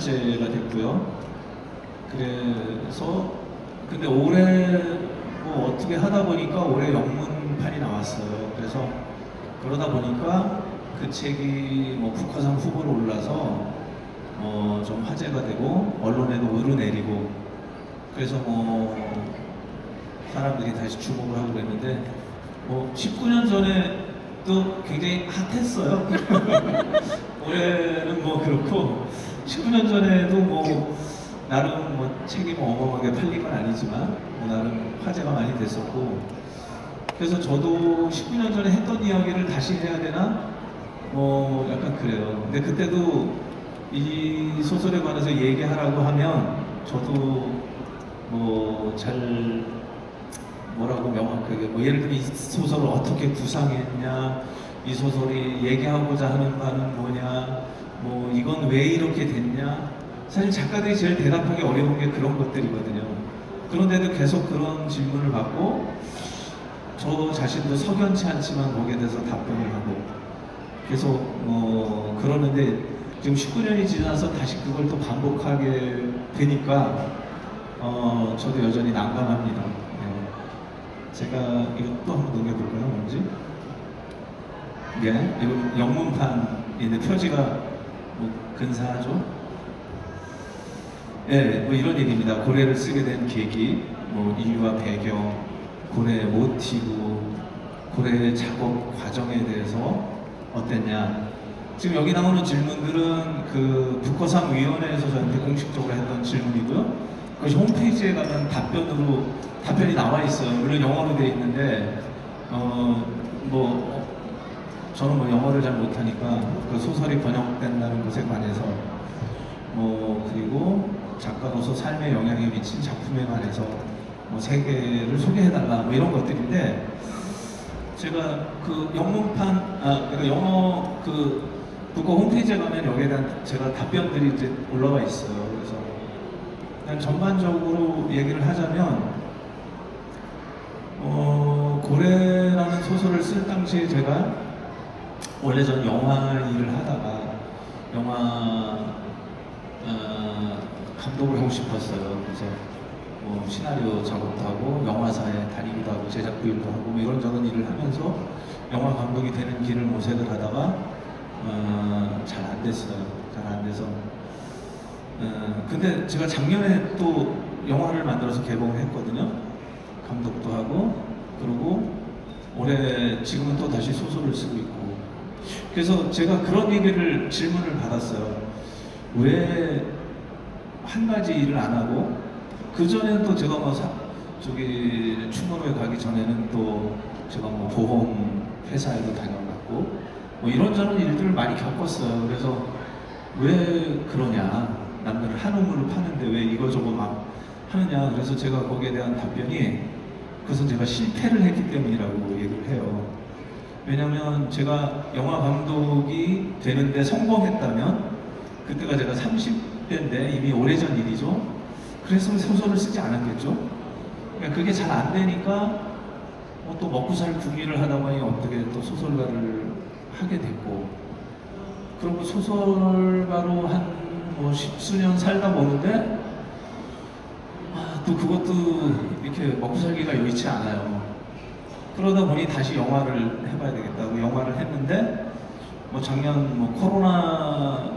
10년째가 됐고요. 그래서 근데 올해 뭐 어떻게 하다 보니까 올해 영문판이 나왔어요. 그래서 그러다 보니까 그 책이 뭐 북화상 후보로 올라서 좀 화제가 되고 언론에도 오르내리고 그래서 뭐 사람들이 다시 주목을 하고 그랬는데 뭐 19년 전에도 굉장히 핫했어요. 올해는 뭐 그렇고 19년 전에도 뭐 나름 뭐 책이 뭐 어마어마하게 팔린 건 아니지만 뭐 나름 화제가 많이 됐었고 그래서 저도 19년 전에 했던 이야기를 다시 해야 되나 뭐 약간 그래요. 근데 그때도 이 소설에 관해서 얘기하라고 하면 저도 뭐 잘 뭐라고 명확하게 뭐 예를 들면 이 소설을 어떻게 구상했냐 이 소설이 얘기하고자 하는 바는 뭐냐 뭐 이건 왜 이렇게 됐냐 사실 작가들이 제일 대답하기 어려운 게 그런 것들이거든요. 그런데도 계속 그런 질문을 받고 저 자신도 석연치 않지만 거기에 대해서 답변을 하고 계속 그러는데 지금 19년이 지나서 다시 그걸 또 반복하게 되니까 저도 여전히 난감합니다. 네. 제가 이거 또 한번 넘겨볼까요? 뭔지? 네, 이거 영문판인데 표지가 뭐 근사하죠? 네, 뭐 이런 얘기입니다. 고래를 쓰게 된 계기, 뭐 이유와 배경, 고래의 모티브, 고래의 작업 과정에 대해서 어땠냐. 지금 여기 나오는 질문들은 그 북허상 위원회에서 저한테 공식적으로 했던 질문이고요. 그것이 홈페이지에 가면 답변이 나와 있어요. 물론 영어로 되어 있는데 저는 뭐 영어를 잘 못하니까 그 소설이 번역된다는 것에 관해서 그리고 작가로서 삶에 영향이 미친 작품에 관해서 뭐 세계를 소개해달라 뭐 이런 것들인데 제가 그 영문판 그러니까 영어 그 북어 홈페이지에 가면 여기에 대한 제가 답변들이 이제 올라와 있어요. 그래서 그냥 전반적으로 얘기를 하자면 고래라는 소설을 쓸 당시에 제가 원래 전 영화 일을 하다가 영화 감독을 하고 싶었어요. 그래서 뭐 시나리오 작업도 하고 영화사에 다니기도 하고 제작부 일도 하고 뭐 이런저런 일을 하면서 영화 감독이 되는 길을 모색을 하다가 잘 안 됐어요. 잘 안 돼서 근데 제가 작년에 또 영화를 만들어서 개봉을 했거든요. 감독도 하고 그리고 올해 지금은 또 다시 소설을 쓰고 있고 그래서 제가 그런 질문을 받았어요. 왜 한 가지 일을 안 하고 그 전에는 또 제가 뭐 저기 충무로에 가기 전에는 또 제가 뭐 보험 회사에도 다녀갔고 뭐 이런저런 일들을 많이 겪었어요. 그래서 왜 그러냐 남들은 한우물을 파는데 왜 이거저거 막 하느냐. 그래서 제가 거기에 대한 답변이 그것은 제가 실패를 했기 때문이라고 얘기를 해요. 왜냐면 제가 영화 감독이 되는데 성공했다면 그때가 제가 30대인데 이미 오래전 일이죠. 그래서 소설을 쓰지 않았겠죠. 그러니까 그게 잘 안 되니까 또 먹고 살 궁리를 하다 보니 어떻게 또 소설가를 하게 됐고 그리고 소설가로 한 뭐 십수년 살다 보는데 또 그것도 이렇게 먹고 살기가 여의치 않아요. 그러다 보니 다시 영화를 해봐야 되겠다고 영화를 했는데 뭐 작년 뭐 코로나라고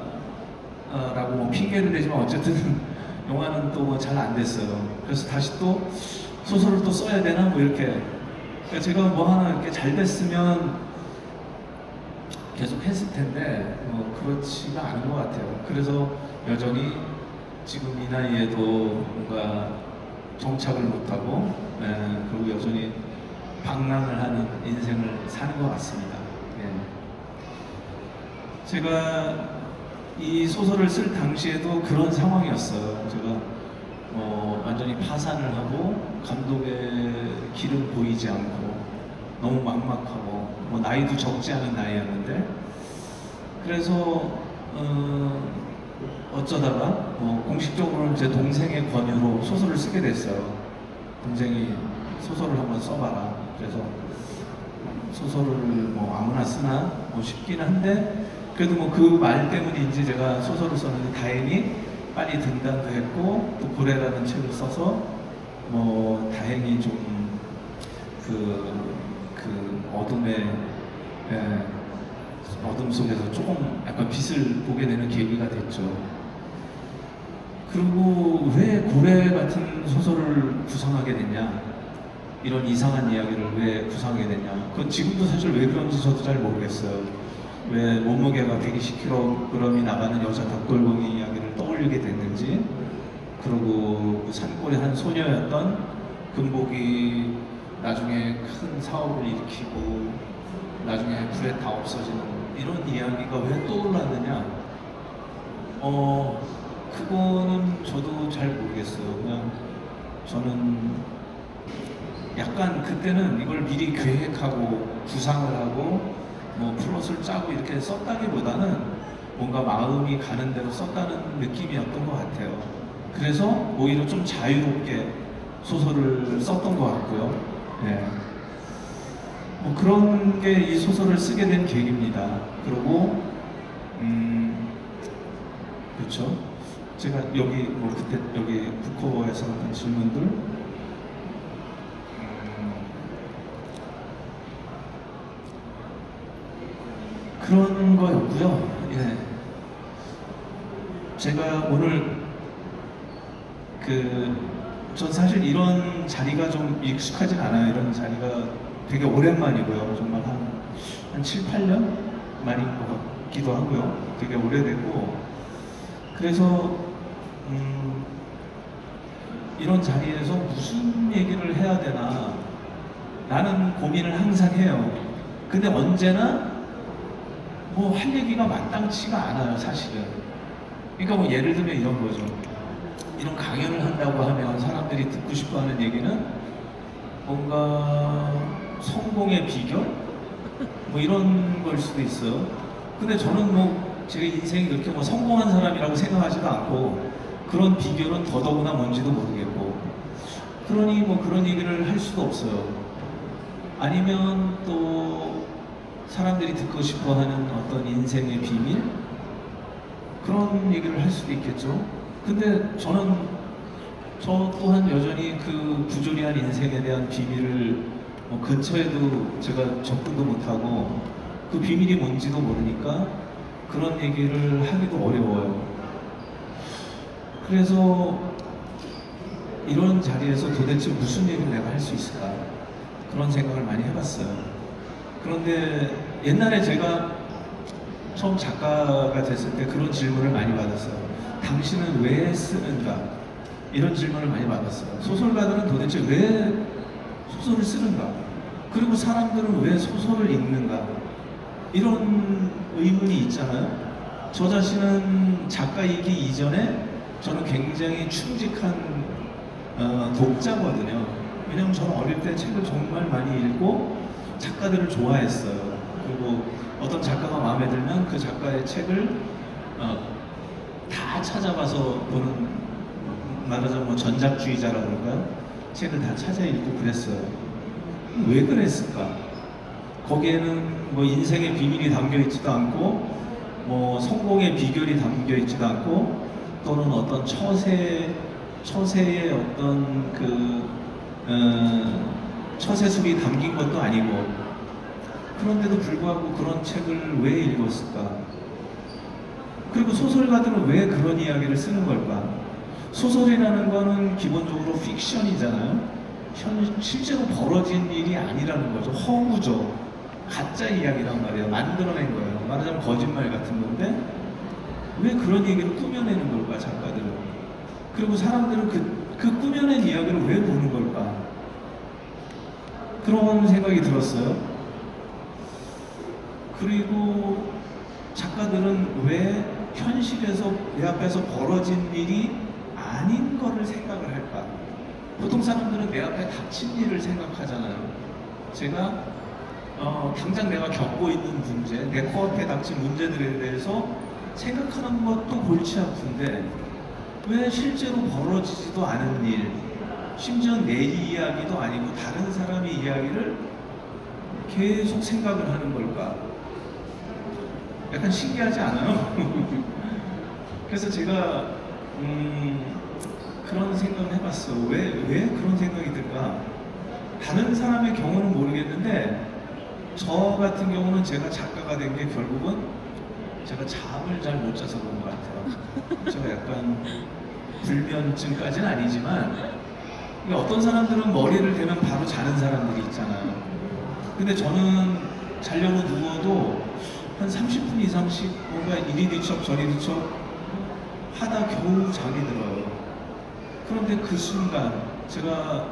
뭐 핑계를 대지만 어쨌든 영화는 또 뭐 잘 안 됐어요. 그래서 다시 또 소설을 또 써야 되나 뭐 이렇게 그러니까 제가 뭐 하나 이렇게 잘 됐으면 계속 했을 텐데 뭐 그렇지가 않은 것 같아요. 그래서 여전히 지금 이 나이에도 뭔가 정착을 못하고 그리고 여전히 방랑을 하는 인생을 사는 것 같습니다. 제가 이 소설을 쓸 당시에도 그런 상황이었어요. 제가 완전히 파산을 하고 감독의 길은 보이지 않고 너무 막막하고 뭐 나이도 적지 않은 나이였는데 그래서 어쩌다가 공식적으로는 제 동생의 권유로 소설을 쓰게 됐어요. 동생이 소설을 한번 써봐라. 그래서 소설을 뭐 아무나 쓰나 뭐 싶긴 한데 그래도 뭐 그 말 때문인지 제가 소설을 썼는데 다행히 빨리 등단도 했고 또 고래라는 책을 써서 뭐 다행히 좀 어둠의 어둠 속에서 조금 약간 빛을 보게 되는 계기가 됐죠. 그리고 왜 고래 같은 소설을 구성하게 됐냐, 이런 이상한 이야기를 왜 구성하게 됐냐, 그건 지금도 사실 왜 그런지 저도 잘 모르겠어요. 왜 몸무게가 120kg이 나가는 여자 닭돌공이 이야기를 떠올리게 됐는지, 그리고 그 산골의 한 소녀였던 금복이 나중에 큰 사업을 일으키고 나중에 불에 다 없어지는 이런 이야기가 왜 떠올랐느냐, 그거는 저도 잘 모르겠어요. 그냥 저는 약간 그때는 이걸 미리 계획하고 구상을 하고 뭐 플롯을 짜고 이렇게 썼다기보다는 뭔가 마음이 가는 대로 썼다는 느낌이었던 것 같아요. 그래서 오히려 좀 자유롭게 소설을 썼던 것 같고요. 네. 뭐 그런 게 이 소설을 쓰게 된 계기입니다. 그리고 그렇죠. 제가 여기 뭐 그때 여기 북커버에서 했던 질문들, 그런 거였고요. 예. 제가 오늘 전 사실 이런 자리가 좀 익숙하진 않아요. 이런 자리가 되게 오랜만이고요. 정말 한 7, 8년 만인 것 같기도 하고요. 되게 오래되고, 그래서 이런 자리에서 무슨 얘기를 해야 되나 라는 고민을 항상 해요. 근데 언제나 뭐 할 얘기가 마땅치가 않아요, 사실은. 그러니까 뭐 예를 들면 이런 거죠. 이런 강연을 한다고 하면 사람들이 듣고 싶어 하는 얘기는 뭔가 성공의 비결? 뭐 이런 걸 수도 있어요. 근데 저는 뭐 제 인생이 그렇게 뭐 성공한 사람이라고 생각하지도 않고 그런 비결은 더더구나 뭔지도 모르겠고, 그러니 뭐 그런 얘기를 할 수도 없어요. 아니면 또 사람들이 듣고 싶어 하는 어떤 인생의 비밀? 그런 얘기를 할 수도 있겠죠. 근데 저 또한 여전히 그 부조리한 인생에 대한 비밀을 뭐 근처에도 제가 접근도 못하고 그 비밀이 뭔지도 모르니까 그런 얘기를 하기도 어려워요. 그래서 이런 자리에서 도대체 무슨 얘기를 내가 할 수 있을까, 그런 생각을 많이 해봤어요. 그런데 옛날에 제가 처음 작가가 됐을 때 그런 질문을 많이 받았어요. 당신은 왜 쓰는가? 이런 질문을 많이 받았어요. 소설가들은 도대체 왜 소설을 쓰는가? 그리고 사람들은 왜 소설을 읽는가? 이런 의문이 있잖아요. 저 자신은 작가이기 이전에 저는 굉장히 충직한 독자거든요. 왜냐면 저는 어릴 때 책을 정말 많이 읽고 작가들을 좋아했어요. 그리고 어떤 작가가 마음에 들면 그 작가의 책을 다 찾아봐서 보는, 말하자면 뭐 전작주의자라고 그럴까요? 책을 다 찾아 읽고 그랬어요. 왜 그랬을까? 거기에는 뭐 인생의 비밀이 담겨 있지도 않고 뭐 성공의 비결이 담겨 있지도 않고 또는 어떤 처세의 어떤 처세술이 담긴 것도 아니고, 그런데도 불구하고 그런 책을 왜 읽었을까? 그리고 소설가들은 왜 그런 이야기를 쓰는 걸까? 소설이라는 거는 기본적으로 픽션이잖아요. 실제로 벌어진 일이 아니라는 거죠. 허구죠. 가짜 이야기란 말이에요. 만들어낸 거예요. 말하자면 거짓말 같은 건데 왜 그런 얘기를 꾸며내는 걸까, 작가들은? 그리고 사람들은 그 꾸며낸 이야기를 왜 보는 걸까? 그런 생각이 들었어요. 그리고 작가들은 왜 현실에서 내 앞에서 벌어진 일이 아닌 거를 생각을 할까? 보통 사람들은 내 앞에 닥친 일을 생각하잖아요. 제가 당장 내가 겪고 있는 문제, 내 코앞에 닥친 문제들에 대해서 생각하는 것도 골치 아픈데 왜 실제로 벌어지지도 않은 일, 심지어 내 이야기도 아니고 다른 사람의 이야기를 계속 생각을 하는 걸까? 약간 신기하지 않아요? 그래서 제가 그런 생각을 해봤어. 왜 그런 생각이 들까? 다른 사람의 경우는 모르겠는데 저 같은 경우는 제가 작가가 된 게 결국은 제가 잠을 잘 못 자서 그런 것 같아요. 제가 약간 불면증까지는 아니지만 어떤 사람들은 머리를 대면 바로 자는 사람들이 있잖아요. 근데 저는 자려고 누워도 한 30분 이상씩 뭔가 이리 뒤척 저리 뒤척 하다 겨우 잠이 들어요. 그런데 그 순간 제가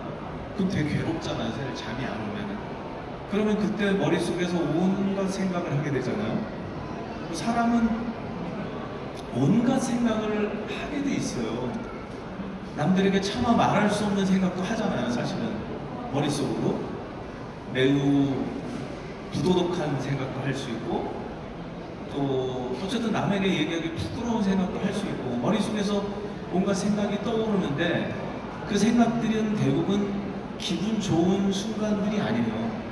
그럼 되게 괴롭잖아요. 사실 잠이 안 오면은. 그러면 그때 머릿속에서 온갖 생각을 하게 되잖아요. 사람은 온갖 생각을 하게 돼 있어요. 남들에게 차마 말할 수 없는 생각도 하잖아요. 사실은 머릿속으로 매우 부도덕한 생각도 할 수 있고 또 어쨌든 남에게 얘기하기 부끄러운 생각도 할 수 있고 머릿속에서 뭔가 생각이 떠오르는데 그 생각들은 대부분 기분 좋은 순간들이 아니에요.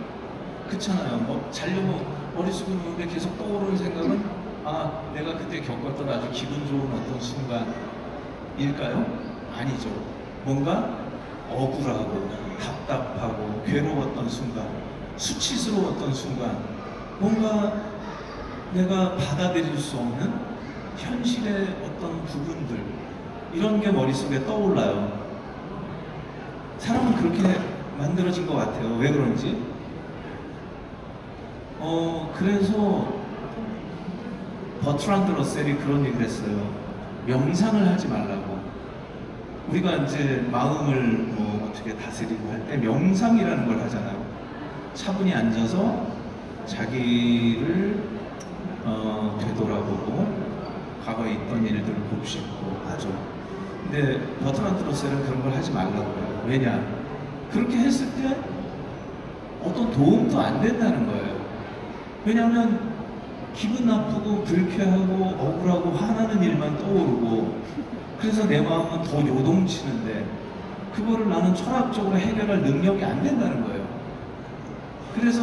그렇잖아요. 뭐 자려고 머릿속에 있는데 계속 떠오르는 생각은 아 내가 그때 겪었던 아주 기분 좋은 어떤 순간일까요? 아니죠. 뭔가 억울하고 답답하고 괴로웠던 순간, 수치스러웠던 순간, 뭔가 내가 받아들일 수 없는 현실의 어떤 부분들 이런 게 머릿속에 떠올라요. 사람은 그렇게 만들어진 것 같아요. 왜 그런지. 그래서 버트란드 러셀이 그런 얘기를 했어요. 명상을 하지 말라고. 우리가 이제 마음을 뭐 어떻게 다스리고 할 때 명상이라는 걸 하잖아요. 차분히 앉아서 자기를 되돌아보고 과거에 있던 일들을 곱씹고 하죠. 근데 버트란드 러셀은 그런 걸 하지 말라고 해요. 왜냐? 그렇게 했을 때 어떤 도움도 안 된다는 거예요. 왜냐하면 기분 나쁘고 불쾌하고 억울하고 화나는 일만 떠오르고 그래서 내 마음은 더 요동치는데 그거를 나는 철학적으로 해결할 능력이 안 된다는 거예요. 그래서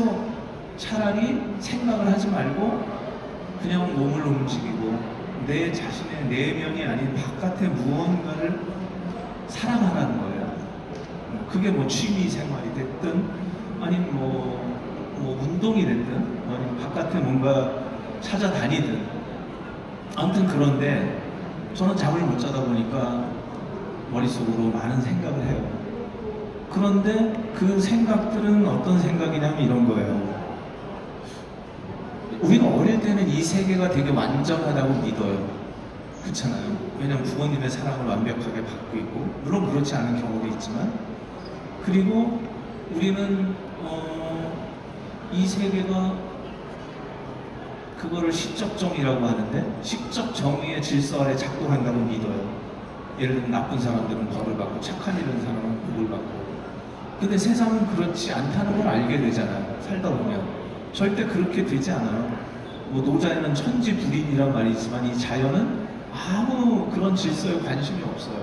차라리 생각을 하지 말고 그냥 몸을 움직이고 내 자신의 내면이 아닌 바깥의 무언가를 사랑하라는 거예요. 그게 뭐 취미 생활이 됐든 아니면 뭐 운동이 됐든 아니면 바깥에 뭔가 찾아다니든 아무튼 그런데 저는 잠을 못 자다 보니까 머릿속으로 많은 생각을 해요. 그런데 그 생각들은 어떤 생각이냐면 이런 거예요. 우리가 어릴 때는 이 세계가 되게 완전하다고 믿어요. 그렇잖아요. 왜냐면 부모님의 사랑을 완벽하게 받고 있고 물론 그렇지 않은 경우도 있지만 그리고 우리는 이 세계가 그거를 시적 정의라고 하는데 시적 정의의 질서 아래 작동한다고 믿어요. 예를 들면 나쁜 사람들은 벌을 받고 착한 일은 사람은 복을 받고 근데 세상은 그렇지 않다는 걸 알게 되잖아요. 살다 보면 절대 그렇게 되지 않아요. 뭐 노자에는 천지불인이란 말이 있지만 이 자연은 아무 그런 질서에 관심이 없어요.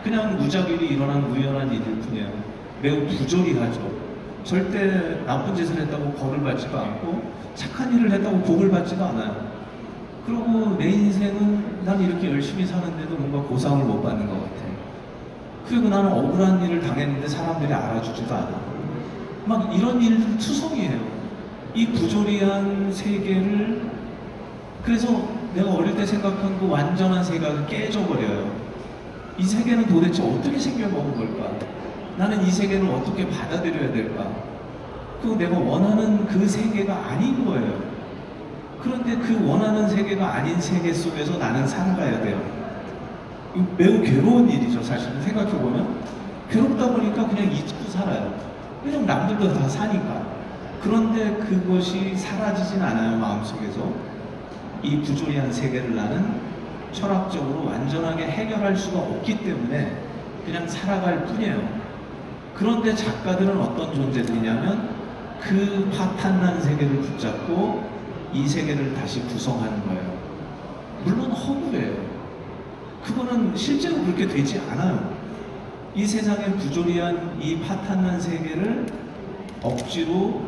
그냥 무작위로 일어난 우연한 일일 뿐이에요. 매우 부조리하죠. 절대 나쁜 짓을 했다고 벌을 받지도 않고 착한 일을 했다고 복을 받지도 않아요. 그리고 내 인생은 난 이렇게 열심히 사는데도 뭔가 보상을 못 받는 것 같아. 그리고 나는 억울한 일을 당했는데 사람들이 알아주지도 않아. 막 이런 일들 투성이에요. 이 부조리한 세계를 그래서 내가 어릴 때 생각한 그 완전한 세계가 깨져버려요. 이 세계는 도대체 어떻게 생겨먹은 걸까? 나는 이 세계를 어떻게 받아들여야 될까? 그리고 내가 원하는 그 세계가 아닌 거예요. 그런데 그 원하는 세계가 아닌 세계 속에서 나는 살아가야 돼요. 매우 괴로운 일이죠. 사실은 생각해보면 괴롭다 보니까 그냥 잊고 살아요. 왜냐면 남들도 다 사니까. 그런데 그것이 사라지진 않아요. 마음속에서. 이 부조리한 세계를 나는 철학적으로 완전하게 해결할 수가 없기 때문에 그냥 살아갈 뿐이에요. 그런데 작가들은 어떤 존재들이냐면 그 파탄난 세계를 붙잡고 이 세계를 다시 구성하는 거예요. 물론 허구예요. 그거는 실제로 그렇게 되지 않아요. 이 세상의 부조리한 이 파탄난 세계를 억지로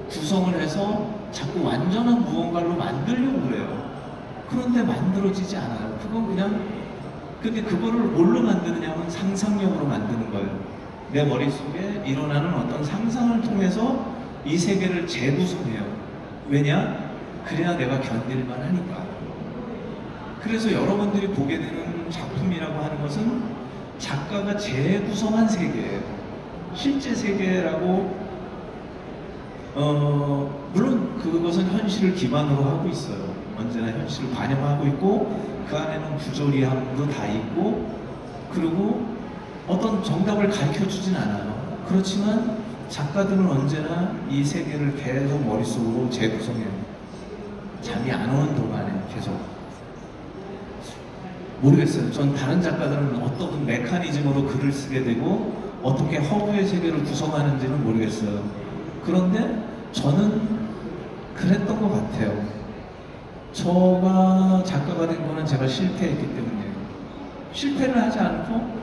구성을 해서 자꾸 완전한 무언가로 만들려고 그래요. 그런데 만들어지지 않아요. 그건 그냥 근데 그거를 뭘로 만드느냐면 상상력으로 만드는 거예요. 내 머릿속에 일어나는 어떤 상상을 통해서 이 세계를 재구성해요. 왜냐? 그래야 내가 견딜만 하니까. 그래서 여러분들이 보게 되는 작품이라고 하는 것은 작가가 재구성한 세계예요. 실제 세계라고 물론 그것은 현실을 기반으로 하고 있어요. 언제나 현실을 반영하고 있고 그 안에는 부조리함도 다 있고 그리고 어떤 정답을 가르쳐 주진 않아요. 그렇지만 작가들은 언제나 이 세계를 계속 머릿속으로 재구성해요. 잠이 안 오는 동안에 계속. 모르겠어요. 전 다른 작가들은 어떤 메커니즘으로 글을 쓰게 되고 어떻게 허구의 세계를 구성하는지는 모르겠어요. 그런데 저는 그랬던 것 같아요. 저가 작가가 된 거는 제가 실패했기 때문에 실패를 하지 않고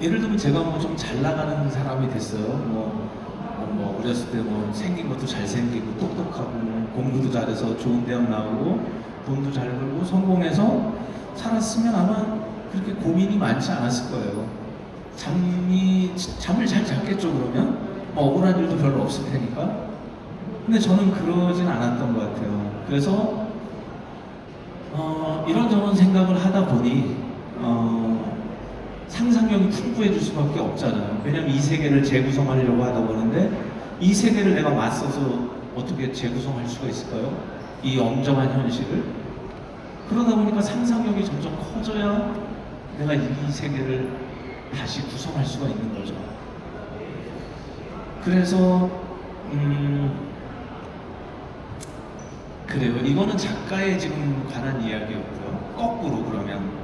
예를 들면 제가 뭐 좀 잘 나가는 사람이 됐어요. 뭐 어렸을 때 뭐 생긴 것도 잘생기고 똑똑하고 공부도 잘해서 좋은 대학 나오고 돈도 잘 벌고 성공해서 살았으면 아마 그렇게 고민이 많지 않았을 거예요. 잠을 잘 잤겠죠. 그러면 뭐 억울한 일도 별로 없을 테니까. 근데 저는 그러진 않았던 것 같아요. 그래서 이런저런 생각을 하다 보니 상상력이 풍부해질 수밖에 없잖아요. 왜냐면 이 세계를 재구성하려고 하다 보는데 이 세계를 내가 맞서서 어떻게 재구성할 수가 있을까요? 이 엄정한 현실을. 그러다 보니까 상상력이 점점 커져야 내가 이 세계를 다시 구성할 수가 있는 거죠. 그래서 그래요. 이거는 작가에 지금 관한 이야기였고요. 거꾸로 그러면